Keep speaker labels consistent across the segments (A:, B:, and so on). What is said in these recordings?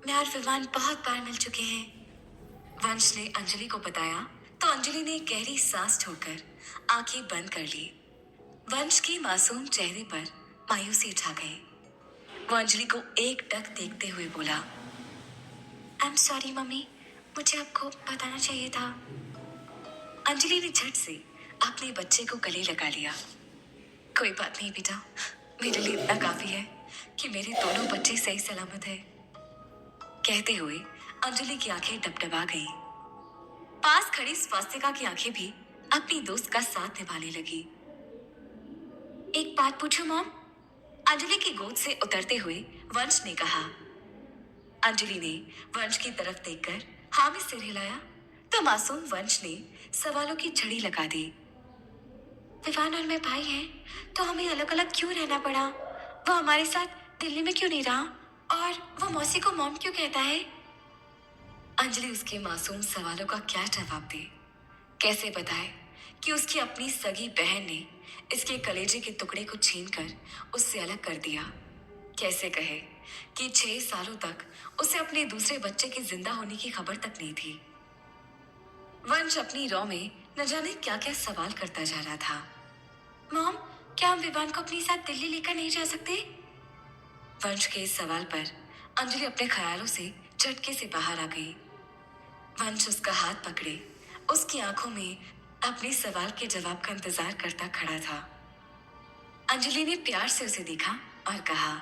A: मैं और विवान बहुत बार मिल चुके हैं। वंश ने अंजलि को बताया तो अंजलि ने गहरी सांस छोड़कर आंखें बंद कर ली। वंश के मासूम चेहरे पर मायूसी छा गई। वो अंजलि को एकटक देखते हुए बोला, आई एम सॉरी मम्मी, मुझे आपको बताना चाहिए था। अंजलि ने झट से अपने बच्चे को गले लगा लिया। कोई बात नहीं बेटा, मेरे लिए इतना काफी है कि मेरे दोनों बच्चे सही सलामत है। कहते हुए अंजलि की आंखें डबडबा गईं। पास खड़ी स्वास्तिका की आंखें भी अपनी दोस्त का साथ निभाने लगी। एक बात पूछूं मॉम? अंजलि की गोद से उतरते हुए वंश ने कहा। अंजलि ने वंश की तरफ देखकर हाँ में सिर हिलाया तो मासूम वंश ने सवालों की झड़ी लगा दी। विवान और मैं भाई हैं, तो हमें अलग अलग क्यों रहना पड़ा? वो हमारे साथ दिल्ली में क्यों नहीं रहा? और वो मौसी को मॉम क्यों कहता है? अंजलि उसके मासूम सवालों का क्या जवाब दे? कैसे बताए कि उसकी अपनी सगी बहन ने इसके कलेजे के टुकड़े को छीनकर उससे अलग कर दिया? कैसे कहे कि 6 सालों तक उसे अपने दूसरे बच्चे के जिंदा होने की खबर तक नहीं थी? वंश अपनी रॉ में न जाने क्या क्या सवाल करता जा रहा था। मॉम, क्या हम विवान को अपने साथ दिल्ली लेकर नहीं जा सकते? वंश के इस सवाल पर अंजलि अपने ख्यालों से झटके से बाहर आ गई। वंश उसका हाथ पकड़े उसकी आंखों में अपने सवाल के जवाब का इंतजार करता खड़ा था। अंजलि ने प्यार से उसे देखा और कहा,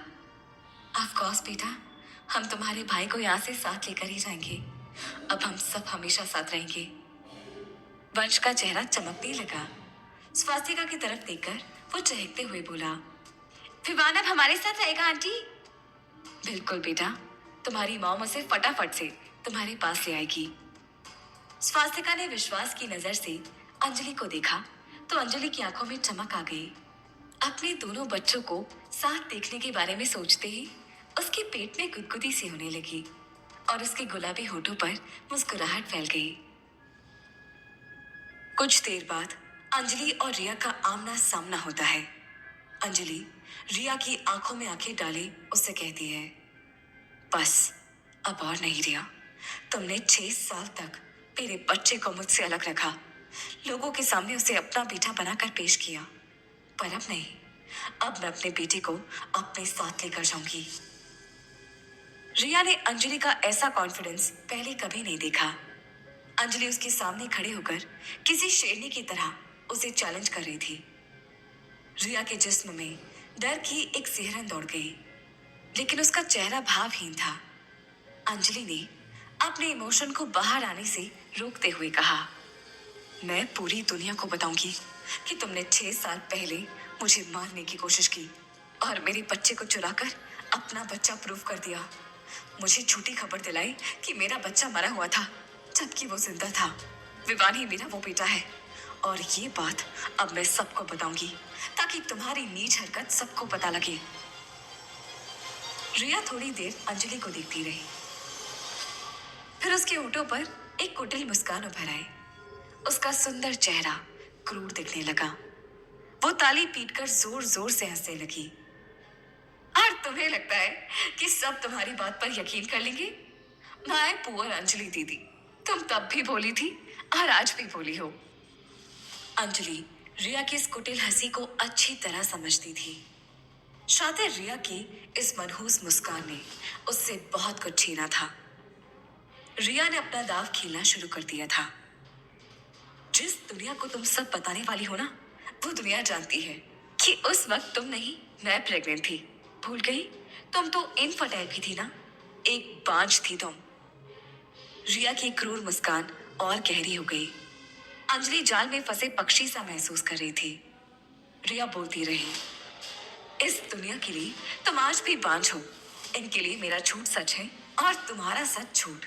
A: ऑफ कोर्स बेटा, हम तुम्हारे भाई को यहाँ से साथ लेकर ही जाएंगे। अब हम सब हमेशा साथ रहेंगे। वंश का चेहरा चमकने लगा। स्वास्तिका की तरफ देखकर वो चहकते हुए बोला, विवान अब हमारे साथ रहेगा आंटी? बिल्कुल बेटा, तुम्हारी मॉम उसे फटाफट से तुम्हारे पास ले आएगी। स्वास्तिका ने विश्वास की नजर से अंजलि को देखा तो अंजलि की आंखों में चमक आ गई। अपने दोनों बच्चों को साथ देखने के बारे में सोचते ही उसके पेट में गुदगुदी सी होने लगी और उसके गुलाबी होठों पर मुस्कुराहट फैल गई। कुछ देर बाद अंजलि और रिया का आमना सामना होता है। अंजलि रिया की आंखों में आंखें डाले उससे कहती है, बस अब और नहीं रिया, तुमने 6 साल तक मेरे बच्चे को मुझसे अलग रखा, लोगों के सामने उसे अपना बेटा बनाकर पेश किया, पर अब नहीं, अब मैं अपने बेटे को अपने साथ लेकर जाऊंगी। रिया ने अंजलि का ऐसा कॉन्फिडेंस पहले कभी नहीं देखा। अंजलि उसके सामने खड़े होकर किसी शेरनी की तरह उसे चैलेंज कर रही थी। रिया के जिस्म में डर की एक सिहरन दौड़ गई, लेकिन उसका चेहरा भावहीन था। अंजलि ने अपने इमोशन को बाहर आने से रोकते हुए कहा, मैं पूरी दुनिया को बताऊंगी कि तुमने 6 साल पहले मुझे मारने की कोशिश की और मेरे बच्चे को चुराकर अपना बच्चा प्रूव कर दिया। मुझे झूठी खबर दिलाई कि मेरा बच्चा मरा हुआ था, जबकि वो जिंदा था। विवान ही मेरा वो बेटा है और ये बात अब मैं सबको बताऊंगी ताकि तुम्हारी नीच हरकत सबको पता लगे। रिया थोड़ी देर अंजलि को देखती रही, फिर उसके होठों पर एक कुटिल मुस्कान उभर आई। उसका सुंदर चेहरा क्रूर दिखने लगा। वो ताली पीटकर जोर जोर से हंसने लगी। और तुम्हें लगता है कि सब तुम्हारी बात पर यकीन कर लेंगे? माय पुअर अंजलि दीदी, तुम तब भी बोली थी और आज भी बोली हो। अंजलि रिया की इस कुटिल हंसी को अच्छी तरह समझती थी। शातिर रिया की इस मनहूस मुस्कान ने उससे बहुत कुछ छीना था। रिया ने अपना दाव खेलना शुरू कर दिया था। जिस दुनिया को तुम सब बताने वाली हो ना, वो दुनिया जानती है कि उस वक्त तुम नहीं, मैं प्रेग्नेंट थी। भूल गई? तुम तो इनफर्टाइल भी थी ना, एक बांझ थी तुम। रिया की क्रूर मुस्कान और गहरी हो गई। अंजलि जाल में फंसे पक्षी सा महसूस कर रही थी। रिया बोलती रही, इस दुनिया के लिए तुम आज भी बांझ हो। इनके लिए मेरा झूठ सच है और तुम्हारा सच झूठ।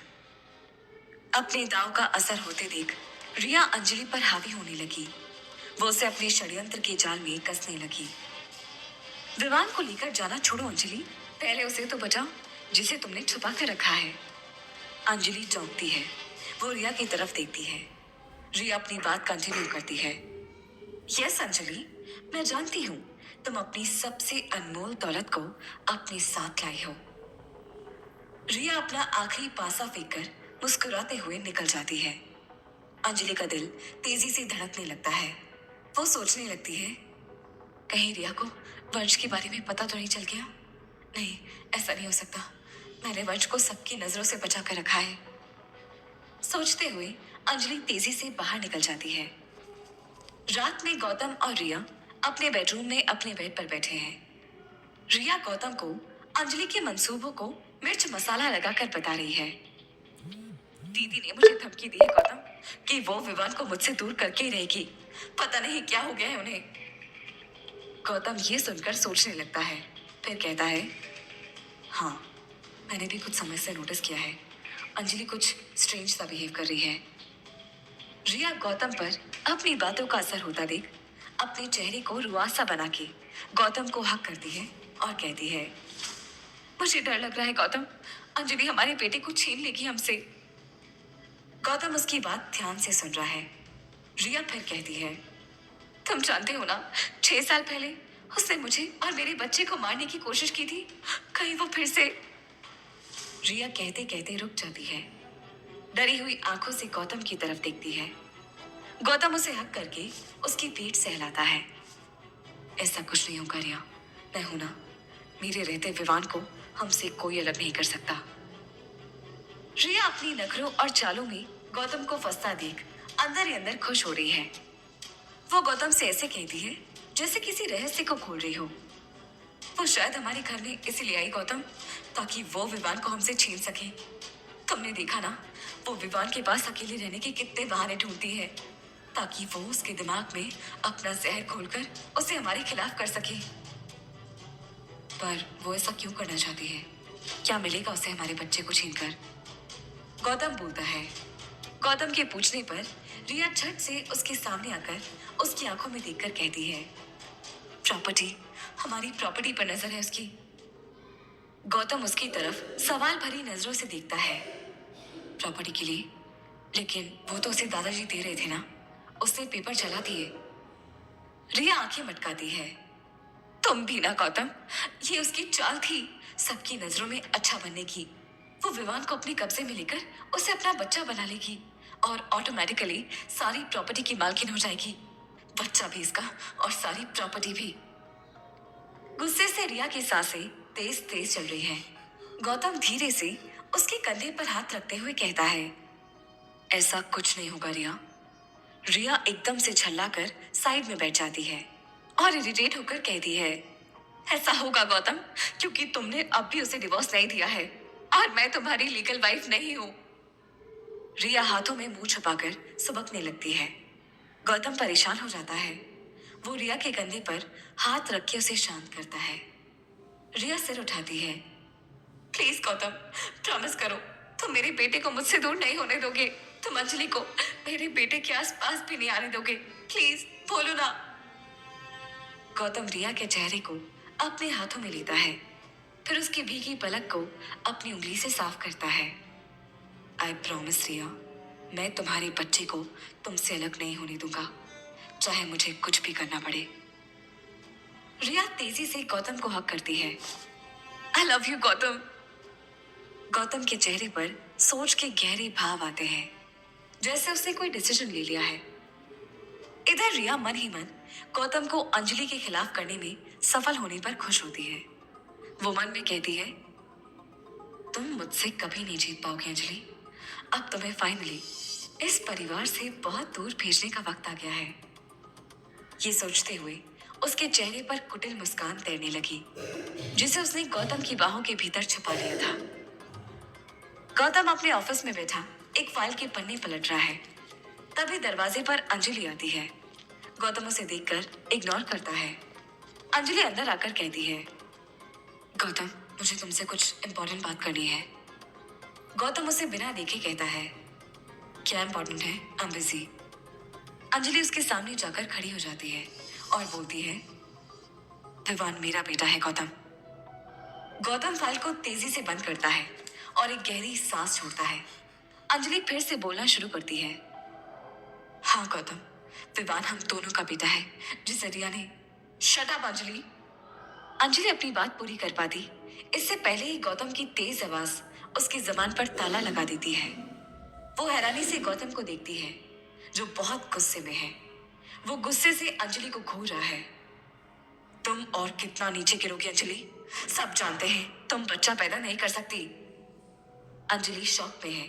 A: अपने दाव का असर होते देख रिया अंजलि पर हावी होने लगी। वो उसे अपने षड्यंत्र के जाल में कसने लगी। विवान को लेकर जाना छोड़ो अंजलि, पहले उसे तो बचाओ जिसे तुमने छुपा कर रखा है। अंजलि चौंकती है। वो रिया की तरफ देखती है। रिया अपनी बात कंटिन्यू करती है, यस अंजलि, मैं जानती हूँ तुम अपनी सबसे अनमोल दौलत को अपने साथ लाई हो। रिया अपना आखिरी पासा फेंक कर मुस्कुराते हुए निकल जाती है। अंजलि का दिल तेजी से धड़कने लगता है। वो सोचने लगती है, कहीं रिया को वंश के बारे में पता तो नहीं चल गया? नहीं, ऐसा नहीं हो सकता। मैंने वंश को सबकी नजरों से बचा कर रखा है। सोचते हुए अंजलि तेजी से बाहर निकल जाती है। रात में गौतम और रिया अपने बेडरूम में अपने बेड पर बैठे हैं। रिया गौतम को अंजलि के मंसूबों को मिर्च मसाला लगाकर बता रही है। दीदी ने मुझे धमकी दी है गौतम कि वो विवान को मुझसे दूर करके ही रहेगी। पता नहीं क्या हो गया है उन्हें। गौतम ये सुनकर सोचने लगता है, फिर कहता है, हाँ, मैंने भी कुछ समय से नोटिस किया है। अंजलि कुछ स्ट्रेंज सा बिहेव कर रही है। रिया गौतम पर अपनी बातों का असर होता देख अपने चेहरे को रुआसा बना के गौतम को हक करती है और कहती है, मुझे डर लग रहा है गौतम, अंजलि हमारे बेटे को छीन लेगी हमसे। गौतम उसकी बात ध्यान से सुन रहा है। रिया फिर कहती है, तुम जानते हो ना, 6 साल पहले उसने मुझे और मेरे बच्चे को मारने की कोशिश की थी। कहीं वो फिर से। रिया कहते कहते रुक जाती है। डरी हुई आंखों से गौतम की तरफ देखती है। गौतम उसे हक करके उसकी पीठ सहलाता है। ऐसा कुछ नहीं होगा रिया, मैं हूं ना। मेरे रहते विवान को हमसे कोई अलग नहीं कर सकता। रिया अपनी नखरों और चालों में गौतम को फंसता देख अंदर ही अंदर खुश हो रही है। वो गौतम से ऐसे कहती है जैसे किसी रहस्य को खोल रही हो। वो शायद हमारे घर में इसीलिए आई गौतम, ताकि वो विवान को हमसे छीन सके। तुमने देखा ना, वो विवान के पास अकेले रहने के कितने बहाने ढूंढती है, ताकि वो उसके दिमाग में अपना जहर घोलकर उसे हमारे खिलाफ कर सके। पर वो ऐसा क्यों करना चाहती है? क्या मिलेगा उसे हमारे बच्चे को छीनकर? गौतम बोलता है। गौतम के पूछने पर रिया झट से उसके सामने आकर उसकी आंखों में देखकर कहती है, प्रॉपर्टी, हमारी प्रॉपर्टी पर नजर है उसकी। गौतम उसकी तरफ सवाल भरी नजरों से देखता है। प्रॉपर्टी के लिए? लेकिन वो तो उसे दादाजी दे रहे थे ना, उसने पेपर चला दिए। रिया आंखें मटकाती है। तुम भी ना गौतम, ये उसकी चाल थी, सबकी नजरों में अच्छा बनने की। वो विवान को अपने कब्जे में लेकर उसे अपना बच्चा बना लेगी और ऑटोमेटिकली सारी प्रॉपर्टी की मालकिन हो जाएगी। बच्चा भी इसका और सारी प्रॉपर्टी भी। गुस्से से रिया की सांसें तेज तेज चल रही है। गौतम धीरे से उसके कंधे पर हाथ रखते हुए कहता है, ऐसा कुछ नहीं होगा रिया। रिया एकदम से झल्ला कर साइड में बैठ जाती है और इरिटेट होकर कहती है, ऐसा होगा गौतम, क्योंकि तुमने अब भी उसे डिवोर्स नहीं दिया है और मैं तुम्हारी लीगल वाइफ नहीं हूँ। रिया हाथों में मुंह छुपाकर सुबकने लगती है। गौतम परेशान हो जाता है। वो रिया के कंधे पर हाथ रख के उसे शांत करता है। रिया सिर उठाती है। प्लीज गौतम, प्रॉमिस करो, तुम मेरे बेटे को मुझसे दूर नहीं होने दोगे। तुम अंजलि को मेरे बेटे के आसपास भी नहीं आने दोगे। प्लीज बोलो ना। गौतम रिया के चेहरे को अपने हाथों में लेता है, फिर उसकी भीगी पलक को अपनी उंगली से साफ करता है। आई प्रॉमिस रिया, मैं तुम्हारे बच्चे को तुमसे अलग नहीं होने दूंगा, चाहे मुझे कुछ भी करना पड़े। रिया तेजी से गौतम को हक करती है। I love you Gautam. Gautam के चेहरे पर सोच के गहरे भाव आते हैं, जैसे उसने कोई डिसीजन ले लिया है। इधर रिया मन ही मन गौतम को अंजलि के खिलाफ करने में सफल होने पर खुश होती है। वो मन में कहती है, तुम मुझसे कभी नहीं जीत पाओगे अंजलि। अब तुम्हें फाइनली इस परिवार से बहुत दूर भेजने का वक्त आ गया है। ये सोचते हुए उसके चेहरे पर कुटिल मुस्कान तैरने लगी, जिसे उसने गौतम की बाहों के भीतर छुपा लिया था। गौतम अपने ऑफिस में बैठा एक फाइल के पन्ने पलट रहा है। तभी दरवाजे पर अंजलि आती है। गौतम उसे देखकर इग्नोर करता है। अंजलि अंदर आकर कहती है, गौतम, मुझे तुमसे कुछ इम्पोर्टेंट बात करनी है। गौतम उसे बिना देखे कहता है, क्या इम्पोर्टेंट है? I am busy. अंजलि उसके सामने जाकर खड़ी हो जाती है और बोलती है, विवान मेरा बेटा है गौतम। गौतम फाइल को तेजी से बंद करता है और एक गहरी सांस छोड़ता है। अंजलि फिर से बोलना शुरू करती है, हाँ गौतम, विवान हम दोनों का बेटा है, जिसे रिया ने। Shut up Anjali. अंजलि अपनी बात पूरी कर पाती इससे पहले ही गौतम की तेज आवाज उसकी जबान पर ताला लगा देती है। वो हैरानी से गौतम को देखती है, जो बहुत गुस्से में है। वो गुस्से से अंजलि को घूर रहा है। तुम और कितना नीचे गिरोगी अंजलि? सब जानते हैं तुम बच्चा पैदा नहीं कर सकती। अंजलि शॉक में है।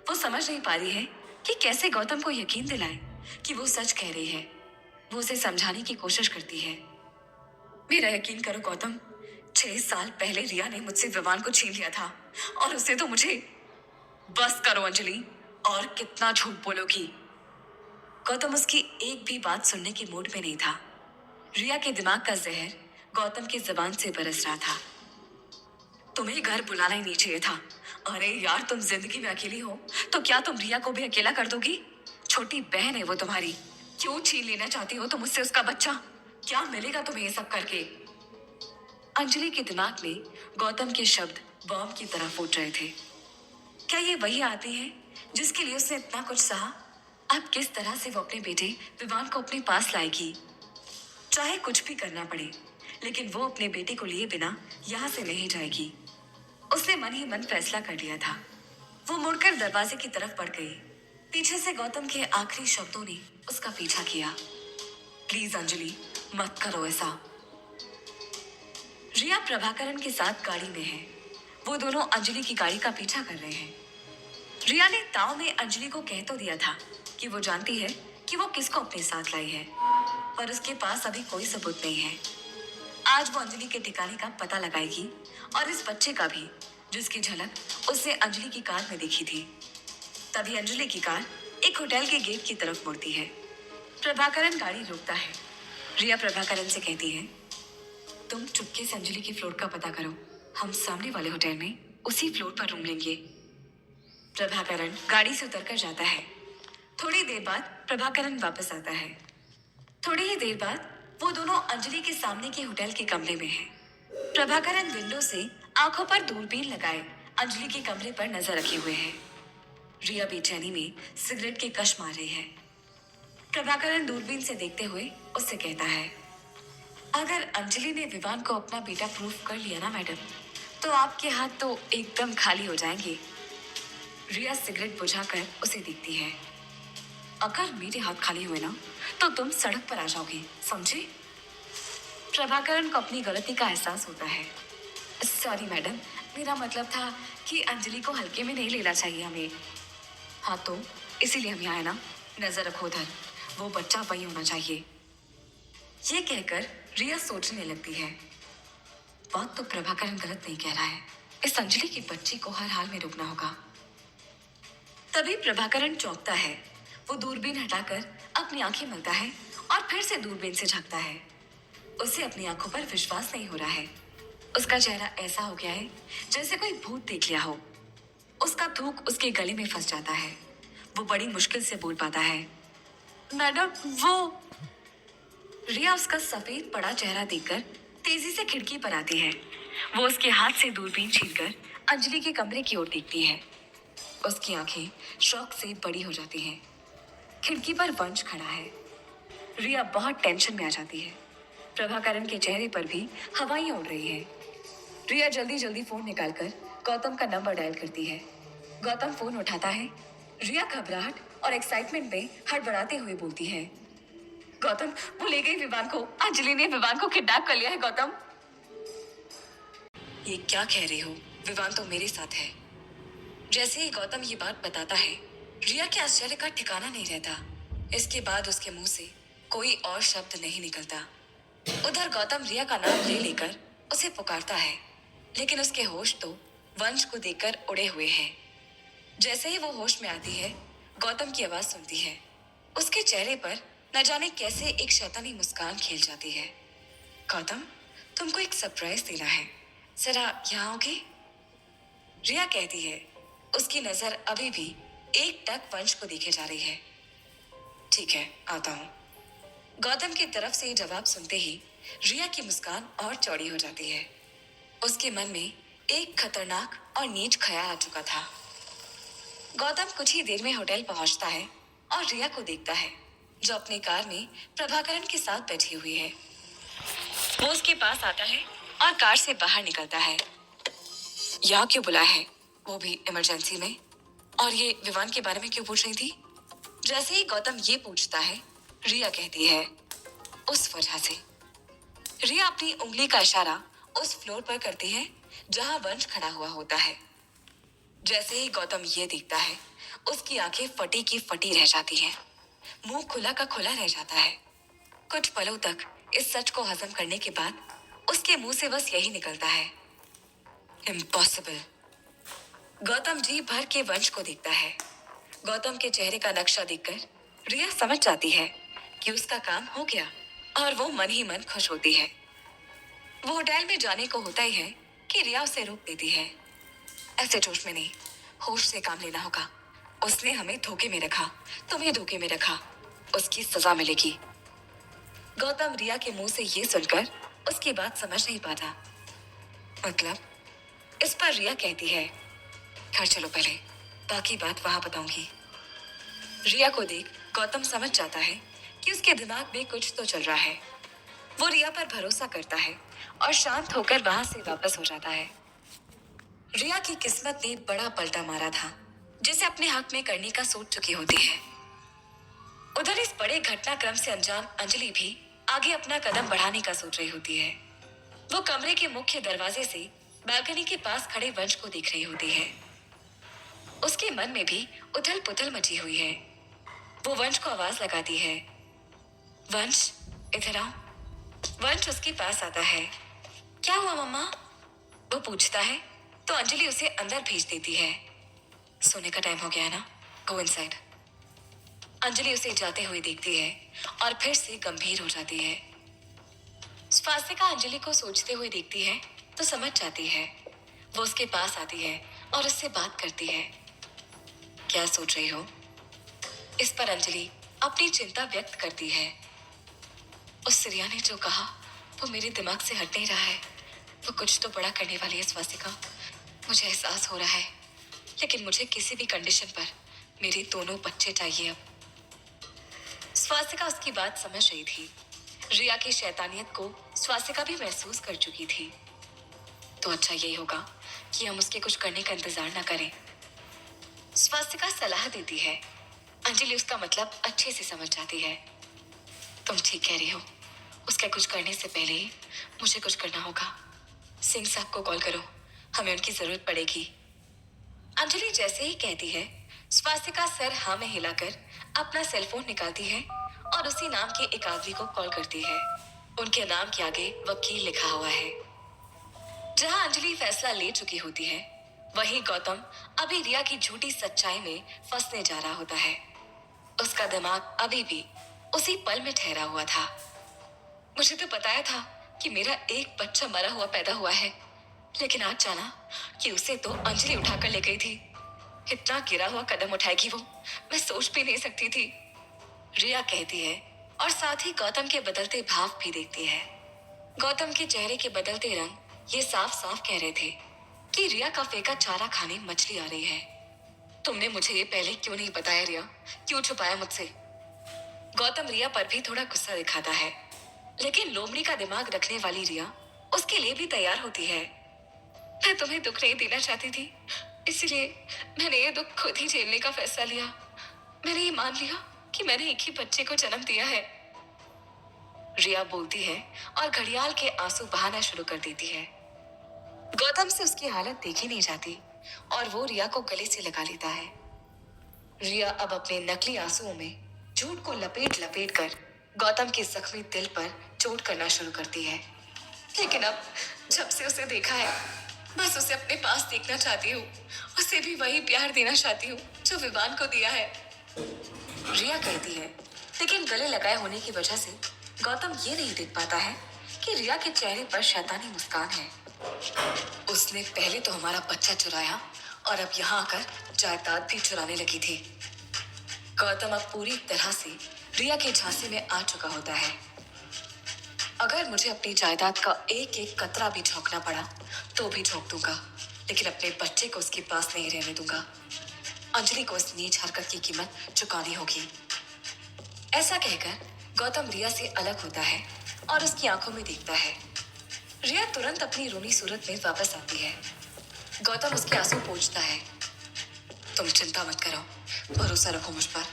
A: वो समझ नहीं पा रही है कि कैसे गौतम को यकीन दिलाए कि वो सच कह रही है। वो उसे समझाने की कोशिश करती है। मेरा यकीन करो गौतम, 6 साल पहले रिया ने मुझसे विवान को छीन लिया था और उससे तो मुझे। बस करो अंजलि, और कितना झूठ बोलोगी? गौतम उसकी एक भी बात सुनने के मूड में नहीं था। रिया के दिमाग का जहर गौतम की जबान से बरस रहा था। तुम्हें घर बुलाना ही नहीं चाहिए था। अरे यार, तुम जिंदगी में अकेली हो तो क्या तुम रिया को भी अकेला कर दोगी? छोटी बहन है वो तुम्हारी। क्यों छीन लेना चाहती हो तुम उससे उसका बच्चा? क्या मिलेगा तुम्हें ये सब करके? अंजलि के दिमाग में गौतम के शब्द बॉम्ब की तरह फूट रहे थे। क्या ये वही आदमी है जिसके लिए उसने इतना कुछ सहा? अब किस तरह से वो अपने बेटे विवान को अपने पास लाएगी? चाहे कुछ भी करना पड़े, लेकिन वो अपने बेटे को लिए बिना यहाँ से नहीं जाएगी। उसने मन ही मन फैसला कर लिया था। वो मुड़कर दरवाजे की तरफ बढ़ गई। पीछे से गौतम के आखिरी शब्दों ने उसका पीछा किया। प्लीज अंजलि, मत करो ऐसा। रिया प्रभाकरण के साथ गाड़ी में है। वो दोनों अंजलि की गाड़ी का पीछा कर रहे हैं। रिया ने ताव में अंजलि को कह तो दिया था कि वो जानती है कि वो किसको अपने साथ लाई है, पर उसके पास अभी कोई सबूत नहीं है। आज वो अंजलि के ठिकाने का पता लगाएगी और इस बच्चे का भी, जिसकी झलक उसने अंजलि की कार में देखी थी। तभी अंजलि की कार एक होटल के गेट की तरफ मुड़ती है। प्रभाकरण गाड़ी रोकता है। रिया प्रभाकरण से कहती है, तुम चुपके से अंजलि की फ्लोर का पता करो। हम सामने वाले होटल में उसी फ्लोर पर रूम लेंगे। प्रभाकरण गाड़ी से उतरकर जाता है। थोड़ी देर बाद प्रभाकरण वापस आता है। थोड़ी ही देर बाद वो दोनों अंजलि के सामने के होटल के कमरे में हैं। प्रभाकरण विंडो से आंखों पर दूरबीन लगाए अंजलि के कमरे पर नजर रखे हुए है। रिया बेचैनी में सिगरेट के कश मार रही है। प्रभाकरण दूरबीन से देखते हुए उससे कहता है, अगर अंजलि ने विवान को अपना बेटा प्रूफ कर लिया ना मैडम, तो आपके हाथ तो एकदम खाली हो जाएंगे। रिया सिगरेट बुझाकर उसे देखती है। अगर मेरे हाथ खाली हुए ना, तो तुम सड़क पर आ जाओगे, समझे? प्रभाकरण को अपनी गलती का एहसास होता है। सॉरी मैडम, मेरा मतलब था कि अंजलि को हल्के में नहीं लेना चाहिए हमें। हाँ तो इसीलिए हम यहाँ है ना। नजर रखो उधर, वो बच्चा वही होना चाहिए। ये कहकर रिया सोचने लगती है, बात तो प्रभाकरण गलत नहीं कह रहा है। इस अंजलि की बच्ची को हर हाल में रोकना होगा। तभी प्रभाकरण चौंकता है। वो दूरबीन हटाकर अपनी आंखें मलता है और फिर से दूरबीन से झांकता है। उसे अपनी आंखों पर विश्वास नहीं हो रहा है। उसका चेहरा ऐसा हो गया है जैसे कोई भूत देख लिया हो। उसका थूक उसके गले में फंस जाता है। वो बड़ी मुश्किल से बोल पाता है, मैडम वो। रिया उसका सफेद पड़ा चेहरा देखकर तेजी से खिड़की पर आती है। वो उसके हाथ से दूरबीन छीनकर अंजलि के कमरे की ओर देखती है। उसकी आंखें शौक से बड़ी हो जाती हैं। खिड़की पर वंश खड़ा है। रिया बहुत टेंशन में आ जाती है। प्रभाकरण के चेहरे पर भी हवाइयां उड़ रही है। रिया जल्दी जल्दी फोन निकालकर गौतम का नंबर डायल करती है। गौतम फोन उठाता है। रिया घबराहट और एक्साइटमेंट में हड़बड़ाते हुए बोलती है, गौतम, वो ले गई विवान को। अंजलि ने विवान को किडनैप कर लिया है गौतम। ये क्या कह रही हो? विवान तो मेरे साथ है। जैसे ही गौतम ये बात बताता है, रिया के आश्चर्य का ठिकाना नहीं रहता। इसके बाद उसके मुंह से कोई और शब्द नहीं निकलता। उधर गौतम रिया का नाम ले लेकर उसे पुकारता है, लेकिन उसके होश तो वंश को देखकर उड़े हुए हैं। जैसे ही वो होश में आती है, गौतम की आवाज सुनती है। उसके चेहरे पर न जाने कैसे एक शैतानी मुस्कान खेल जाती है। गौतम, तुमको एक सरप्राइज देना है, जरा यहाँ आओगे? रिया कहती है। उसकी नजर अभी भी एक टक वंश को देखे जा रही है। ठीक है, आता हूँ। गौतम की तरफ से जवाब सुनते ही रिया की मुस्कान और चौड़ी हो जाती है। उसके मन में एक खतरनाक और नीच ख्याल आ चुका था। गौतम कुछ ही देर में होटल पहुंचता है और रिया को देखता है, जो अपनी कार में प्रभाकरण के साथ बैठी हुई है। वो उसके पास आता है और कार से बाहर निकलता है। यहाँ क्यों बुलाया है? वो भी इमरजेंसी में। और ये विवान के बारे में क्यों पूछ रही थी? जैसे ही गौतम ये पूछता है, रिया कहती है, उस वजह से। रिया अपनी उंगली का इशारा उस फ्लोर पर करती है जहां वंश खड़ा हुआ होता है। जैसे ही गौतम ये देखता है, उसकी आंखें फटी की फटी रह जाती हैं। मुंह खुला का खुला रह जाता है। कुछ पलों तक इस सच को हजम करने के बाद उसके मुंह से बस यही निकलता है, इम्पॉसिबल। गौतम जी भर के वंश को देखता है। गौतम के चेहरे का नक्शा देखकर रिया समझ जाती है कि उसका काम हो गया और वो मन ही मन खुश होती है। वो होटल में जाने को होता ही है कि रिया उसे रोक देती है। ऐसे जोश में नहीं, होश से काम लेना होगा। उसने हमें धोखे में रखा, तुम्हें धोखे में रखा, उसकी सजा मिलेगी। गौतम रिया के मुंह से ये सुनकर उसकी बात समझ नहीं पाता। मतलब? इस पर रिया कहती है, घर चलो पहले, बाकी बात वहां बताऊंगी। रिया को देख गौतम समझ जाता है कि उसके दिमाग में कुछ तो चल रहा है। वो रिया पर भरोसा करता है और शांत होकर वहां से वापस हो जाता है। रिया की किस्मत ने बड़ा पलटा मारा था, जिसे अपने हक में करने का सोच चुकी होती है। उधर इस बड़े घटनाक्रम से अनजान अंजलि भी आगे अपना कदम बढ़ाने का सोच रही होती है। वो कमरे के मुख्य दरवाजे से बालकनी के पास खड़े वंश को देख रही होती है। उसके मन में भी उथल पुथल मची हुई है। वो वंश को आवाज लगाती है, वंश इधर आओ। वंश उसके पास आता है। क्या हुआ मम्मा? वो पूछता है तो अंजलि उसे अंदर भेज देती है। सोने का टाइम हो गया है ना, गो इनसाइड। अंजलि उसे जाते हुए देखती है और फिर से गंभीर हो जाती है। स्वासिका अंजलि को सोचते हुए देखती है तो समझ जाती है। वो उसके पास आती है और उससे बात करती है। क्या सोच रही हो? इस पर अंजलि अपनी चिंता व्यक्त करती है। उस रिया ने जो कहा वो मेरे दिमाग से हट नहीं रहा है। वो कुछ तो बड़ा करने वाली है स्वासिका, मुझे एहसास हो रहा है। लेकिन मुझे किसी भी कंडीशन पर मेरे दोनों बच्चे चाहिए अब। स्वासिका उसकी बात समझ रही थी। रिया की शैतानियत को स्वासिका भी महसूस कर चुकी थी। तो अच्छा यही होगा कि हम उसके कुछ करने का इंतजार न करें। स्वासिका सलाह देती है। अंजलि उसका मतलब अच्छे से समझ जाती है। तुम ठीक कह रही हो, उसके कुछ करने से पहले ही मुझे कुछ करना होगा। सिंह साहब को कॉल करो, हमें उनकी जरूरत पड़ेगी। अंजलि जैसे ही कहती है, स्वासिका सर हाँ में हिलाकर अपना सेलफोन निकालती है और उसी नाम के एक आदमी को कॉल करती है। उनके नाम के आगे वकील लिखा हुआ है। जहां अंजलि फैसला ले चुकी होती है, वहीं गौतम अभी रिया की झूठी सच्चाई में फंसने जा रहा होता है। उसका दिमाग अभी भी उसी पल में ठहरा हुआ था। मुझे तो बताया था कि मेरा एक बच्चा मरा हुआ पैदा हुआ है, लेकिन आज जाना कि उसे तो अंजलि उठाकर ले गई थी। इतना गिरा हुआ कदम उठाएगी वो, मैं सोच भी नहीं सकती थी। रिया कहती है और साथ ही गौतम के बदलते भाव भी देखती है। गौतम के चेहरे के बदलते रंग ये साफ साफ कह रहे थे कि रिया का फेंका चारा खाने मछली आ रही है। तुमने मुझे ये पहले क्यों नहीं बताया रिया? क्यों छुपाया मुझसे? गौतम रिया पर भी थोड़ा गुस्सा दिखाता है, लेकिन लोमड़ी का दिमाग रखने वाली रिया उसके लिए भी तैयार होती है। मैं तुम्हें दुख नहीं देना चाहती थी, इसलिए मैंने ये दुख खुद ही झेलने का फैसला लिया। मैंने ये मान लिया कि मैंने एक ही बच्चे को जन्म दिया है। रिया बोलती है और घड़ियाल के आंसू बहाना शुरू कर देती है। गौतम से उसकी हालत देखी नहीं जाती और वो रिया को गले से लगा लेता है। रिया अब अपने नकली आंसुओं में झूठ को लपेट लपेट कर गौतम के जख्मी दिल पर चोट करना शुरू करती है। लेकिन अब जब से उसे देखा है, बस उसे अपने पास देखना चाहती हूँ। उसे भी वही प्यार देना चाहती हूँ जो विवान को दिया है, रिया कहती है। लेकिन गले लगाए होने की वजह से गौतम ये नहीं देख पाता है कि रिया के चेहरे पर शैतानी मुस्कान है। उसने पहले तो हमारा बच्चा चुराया और अब यहाँ आकर जायदाद भी चुराने लगी थी। गौतम अब पूरी तरह से रिया के झांसे में आ चुका होता है। अगर मुझे अपनी जायदाद का एक एक कतरा भी झोंकना पड़ा तो भी झोंक दूंगा, लेकिन अपने बच्चे को उसके पास नहीं रहने दूंगा। अंजलि को इस नीच हरकत की कीमत चुकानी होगी। ऐसा कहकर गौतम रिया से अलग होता है और उसकी आंखों में देखता है। रिया तुरंत अपनी रोनी सूरत में वापस आती है। गौतम उसके आंसू पोंछता है। तुम चिंता मत करो, भरोसा रखो मुझ पर।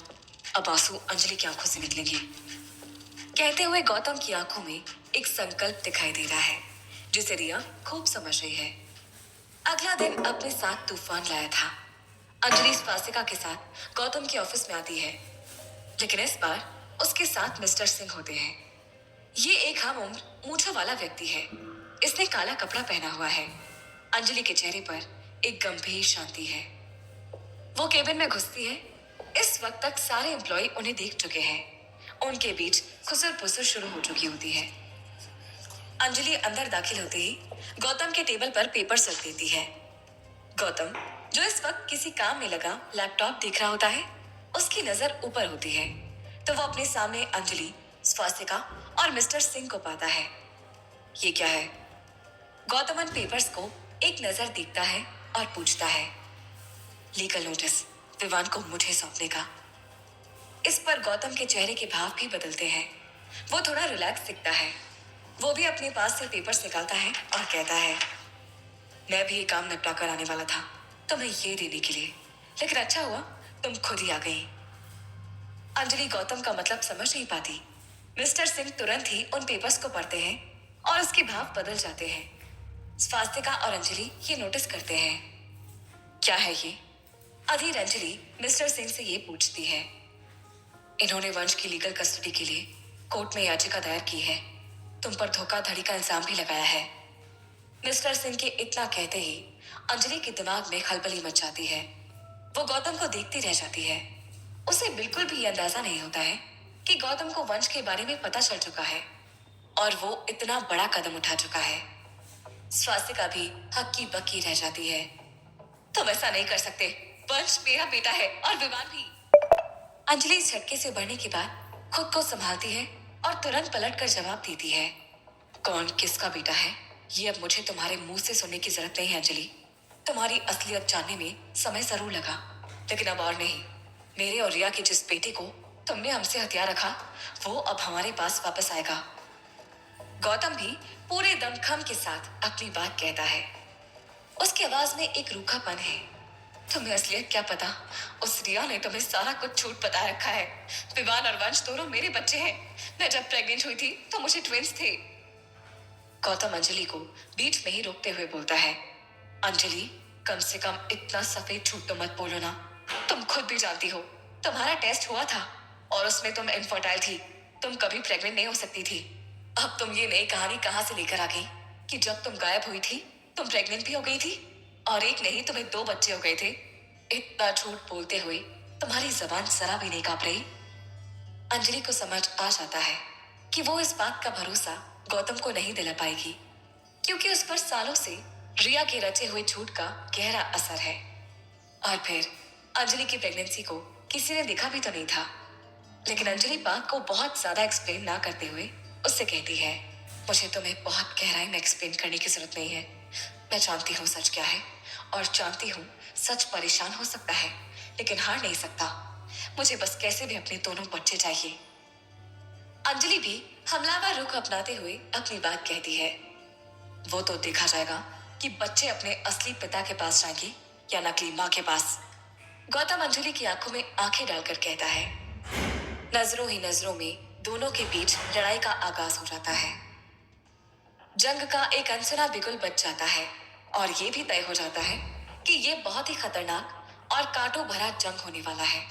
A: अब आंसू अंजलि की आंखों से निकलेंगे। कहते हुए गौतम की आंखों में एक संकल्प दिखाई दे रहा है जिसे रिया खूब समझ रही है। अगला दिन अपने साथ तूफान लाया था। अंजलि स्वासिका के साथ गौतम के ऑफिस में आती है, लेकिन इस बार उसके साथ मिस्टर सिंह होते हैं। ये एक हम उम्र मूंछों वाला व्यक्ति है। इसने काला कपड़ा पहना हुआ है। अंजलि के चेहरे पर एक गंभीर शांति है। वो केबिन में घुसती है। इस वक्त तक सारे एम्प्लॉय उन्हें देख चुके हैं। उनके बीच खुसर पुसर शुरू हो चुकी होती है। अंजलि अंदर दाखिल होते ही गौतम के टेबल पर पेपर्स रख देती है। गौतम, जो इस वक्त किसी काम में लगा लैपटॉप देख रहा होता है, उसकी नजर ऊपर होती है तो वो अपने सामने अंजलि, स्वासिका और मिस्टर सिंह को पाता है। ये क्या है? गौतम उन पेपर्स को एक नजर देखता है और पूछता है, लीगल नोटिस विवान को मुझे सौंपने का। इस पर गौतम के चेहरे के भाव भी बदलते हैं। वो थोड़ा रिलैक्स दिखता है। वो भी अपने पास से पेपर्स निकालता है और कहता है, मैं भी ये काम निपटा कर आने वाला था तुम्हें ये देने के लिए, लेकिन अच्छा हुआ तुम खुद ही आ गई। अंजलि गौतम का मतलब समझ नहीं पाती। मिस्टर सिंह तुरंत ही उन पेपर्स को पढ़ते हैं और उसके भाव बदल जाते हैं। स्वास्तिका और अंजलि ये नोटिस करते हैं। क्या है ये? अधीर अंजलि मिस्टर सिंह से ये पूछती है। इन्होंने वंश की लीगल कस्टडी के लिए कोर्ट में याचिका दायर की है। तुम पर धोखाधड़ी का इल्जाम भी लगाया है। मिस्टर सिंह के इतना कहते ही अंजलि के दिमाग में खलबली मच जाती है। वो गौतम को देखती रह जाती है। उसे बिल्कुल भी अंदाजा नहीं होता है कि गौतम को वंश के बारे में पता चल चुका है और वो इतना बड़ा कदम उठा चुका है। स्वासिका भी हक्की बक्की रह जाती है। तुम ऐसा नहीं कर सकते। वंश मेरा बेटा है और विवान भी। अंजलि इस झटके से बढ़ने के बाद खुद को संभालती है और तुरंत पलटकर जवाब देती है, कौन किसका बेटा है ये अब मुझे तुम्हारे मुंह से सुनने की जरूरत नहीं है अंजलि। तुम्हारी असलियत जानने में समय जरूर लगा, लेकिन अब और नहीं। मेरे और रिया के जिस बेटे को तुमने हमसे हथियार रखा, वो अब हमारे पास वापस आएगा। गौतम भी पूरे दमखम के साथ अपनी बात कहता है। उसकी आवाज में एक रूखापन है। तुम्हें असलियत क्या पता? उस रिया ने तुम्हें सारा कुछ झूठ बता रखा है। विवान और वंश दोनों मेरे बच्चे हैं। मैं जब प्रेग्नेंट हुई थी तो मुझे ट्विंस थे। गौतम अंजलि को बीच में ही रोकते हुए बोलता है, अंजलि, कम से कम इतना सफेद झूठ तो मत बोलो ना। तुम खुद भी जानती हो तुम्हारा टेस्ट हुआ था और उसमें तुम इनफर्टाइल थी। तुम कभी प्रेग्नेंट नहीं हो सकती थी। अब तुम ये नई कहानी कहाँ से लेकर आ गई कि जब तुम गायब हुई थी तुम प्रेग्नेंट भी हो गई थी और एक नहीं तुम्हें 2 बच्चे हो गए थे। इतना झूठ बोलते हुए तुम्हारी जबान जरा भी नहीं कांप रही। अंजलि को समझ आ जाता है कि वो इस बात का भरोसा गौतम को नहीं दिला पाएगी, क्योंकि उस पर सालों से रिया के रचे हुए झूठ का गहरा असर है। और फिर अंजलि की प्रेगनेंसी को किसी ने देखा भी तो नहीं था। लेकिन अंजलि बात को बहुत ज्यादा एक्सप्लेन ना करते हुए उससे कहती है, मुझे तुम्हें बहुत गहराई में एक्सप्लेन करने की जरूरत नहीं है। मैं जानती हूँ सच क्या है और जानती हूँ सच परेशान हो सकता है, लेकिन हार नहीं सकता। मुझे बस कैसे भी अपने दोनों बच्चे चाहिए। अंजलि भी हमलावर रुख अपनाते हुए अपनी बात कहती है, वो तो देखा जाएगा कि बच्चे अपने असली पिता के पास जाएंगे या नकली माँ के पास। गौतम अंजलि की आंखों में आंखें डालकर कहता है। नजरों ही नजरों में दोनों के बीच लड़ाई का आगाज हो जाता है। जंग का एक अनसुना बिगुल बच जाता है और ये भी तय हो जाता है कि ये बहुत ही खतरनाक और कांटों भरा जंग होने वाला है।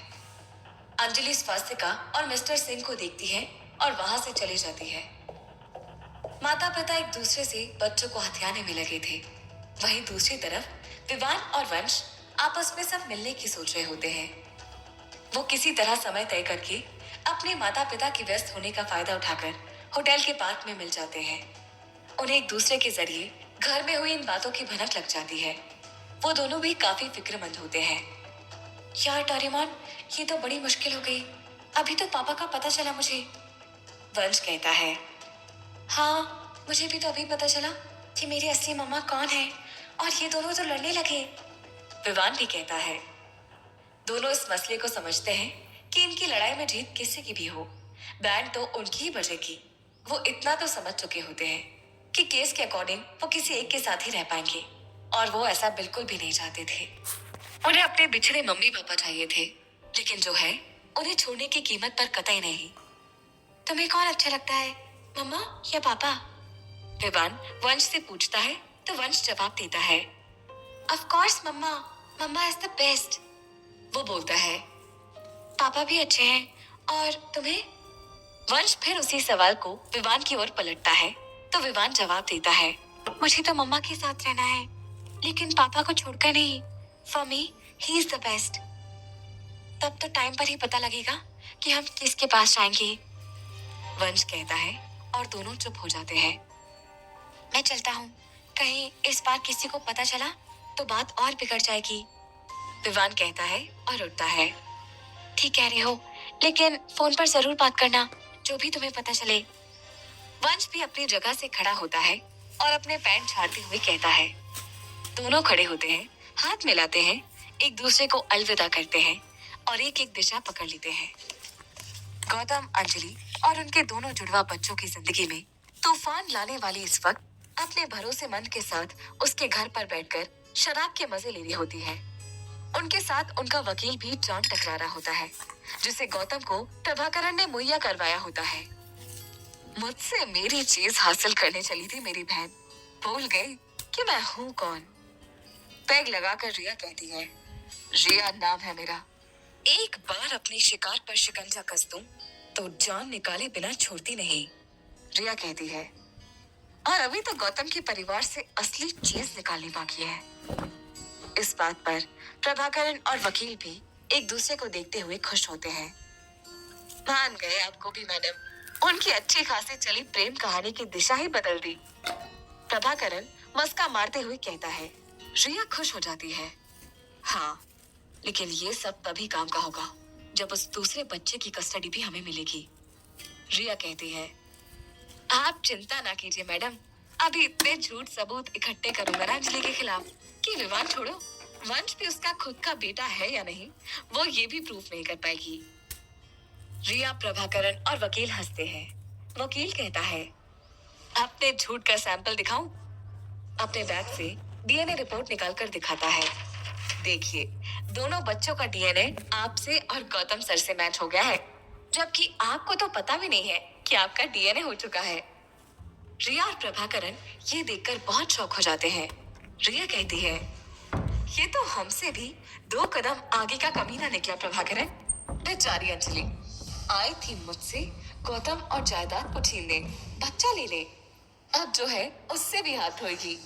A: अंजलि स्वास्तिका और मिस्टर सिंह को देखती है और वहां से चली जाती है। माता पिता एक दूसरे से बच्चों को हथियाने में लगे थे। वहीं दूसरी तरफ विवान और वंश आपस में सब मिलने की सोच रहे होते हैं। वो किसी तरह समय तय करके अपने माता पिता के व्यस्त होने का फायदा उठाकर होटल के पार्क में मिल जाते हैं। उन्हें एक दूसरे के जरिए घर में हुई इन बातों की भनक लग जाती है। वो दोनों भी काफी फिक्रमंद होते हैं। यार डोरेमोन, ये तो बड़ी मुश्किल हो गई। अभी तो पापा का पता चला मुझे। वंश कहता है, हाँ, मुझे भी तो अभी पता चला कि मेरी असली मम्मा कौन है और ये दोनों तो लड़ने लगे। विवान भी कहता है। दोनों इस मसले को समझते हैं कि इनकी लड़ाई में जीत किसी की भी हो, बैंड तो उनकी ही बजेगी। वो इतना तो समझ चुके होते हैं कि केस के अकॉर्डिंग वो किसी एक के साथ ही रह पाएंगे। और वो ऐसा बिल्कुल भी नहीं चाहते थे। उन्हें अपने बिछड़े मम्मी पापा चाहिए थे, लेकिन जो है उन्हें छोड़ने की कीमत पर कतई नहीं। तुम्हें कौन अच्छा लगता है, मम्मा या पापा? विवान वंश से पूछता है तो वंश जवाब देता है, of course mama, mama is the best. वो बोलता है, पापा भी अच्छे हैं, और तुम्हें? वंश फिर उसी सवाल को विवान की ओर पलटता है तो विवान जवाब देता है, मुझे तो मम्मा के साथ रहना है, लेकिन पापा को छोड़कर नहीं। For me he is the best. तब तो टाइम पर ही पता लगेगा कि हम किसके पास जाएंगे, वंश कहता है, और दोनों चुप हो जाते हैं। मैं चलता हूँ, कहीं इस बार किसी को पता चला तो बात और बिगड़ जाएगी, विवान कहता है और उठता है। ठीक कह रहे हो, लेकिन फोन पर जरूर बात करना जो भी तुम्हें पता चले। वंश भी अपनी जगह से खड़ा होता है और अपने पैंट झाड़ते हुए कहता है। दोनों खड़े होते हैं, हाथ मिलाते हैं, एक दूसरे को अलविदा करते हैं और एक एक दिशा पकड़ लेते हैं। गौतम, अंजलि और उनके दोनों जुड़वा बच्चों की जिंदगी में तूफान लाने वाली इस वक्त अपने भरोसेमंद के साथ उसके घर पर बैठकर शराब के मजे ले रही होती है। उनके साथ उनका वकील भी जॉन टकरारा होता है, जिसे गौतम को प्रभाकरण ने मुहैया करवाया होता है। मुझसे मेरी चीज हासिल करने चली थी मेरी बहन, भूल गई कि मैं हूँ कौन। पैग लगाकर रिया कहती है, रिया नाम है मेरा। एक बार अपने शिकार पर शिकंजा कस दूं तो जान निकाले बिना छोड़ती नहीं, रिया कहती है। और अभी तो गौतम के परिवार से असली चीज निकालनी बाकी है। इस बात पर प्रभाकरण और वकील भी एक दूसरे को देखते हुए खुश होते हैं। मान गए आपको भी मैडम, उनकी अच्छी खासी चली प्रेम कहानी की दिशा ही बदल दी, प्रभाकरण मस्का मारते हुए कहता है। रिया खुश हो जाती है। हाँ, लेकिन ये सब तभी काम का होगा जब उस दूसरे बच्चे की कस्टडी भी हमें मिलेगी, रिया कहती है। आप चिंता ना कीजिए मैडम, अभी इतने झूठ सबूत इकट्ठे करूंगा ना अंजलि के खिलाफ कि विवान छोड़ो, वंश भी उसका खुद का बेटा है या नहीं वो ये भी प्रूफ नहीं कर पाएगी। रिया, प्रभाकरण और वकील हंसते हैं। वकील कहता है, अपने झूठ का सैंपल दिखाऊं? अपने बैग से डीएनए रिपोर्ट निकालकर दिखाता है। देखिए, दोनों बच्चों का डीएनए आपसे और गौतम सर से मैच हो गया है, जबकि आपको तो पता भी नहीं है कि आपका डीएनए हो चुका है। रिया और प्रभाकरण ये देखकर बहुत शौक हो जाते हैं। रिया कहती है, ये तो हमसे भी 2 कदम आगे का कमीना निकला प्रभाकरण। बेचारी अंजलि आई थी मुझसे गौतम और जायदाद को छीनने, बच्चा लेने, अब जो है उससे भी हाथ धोएगी।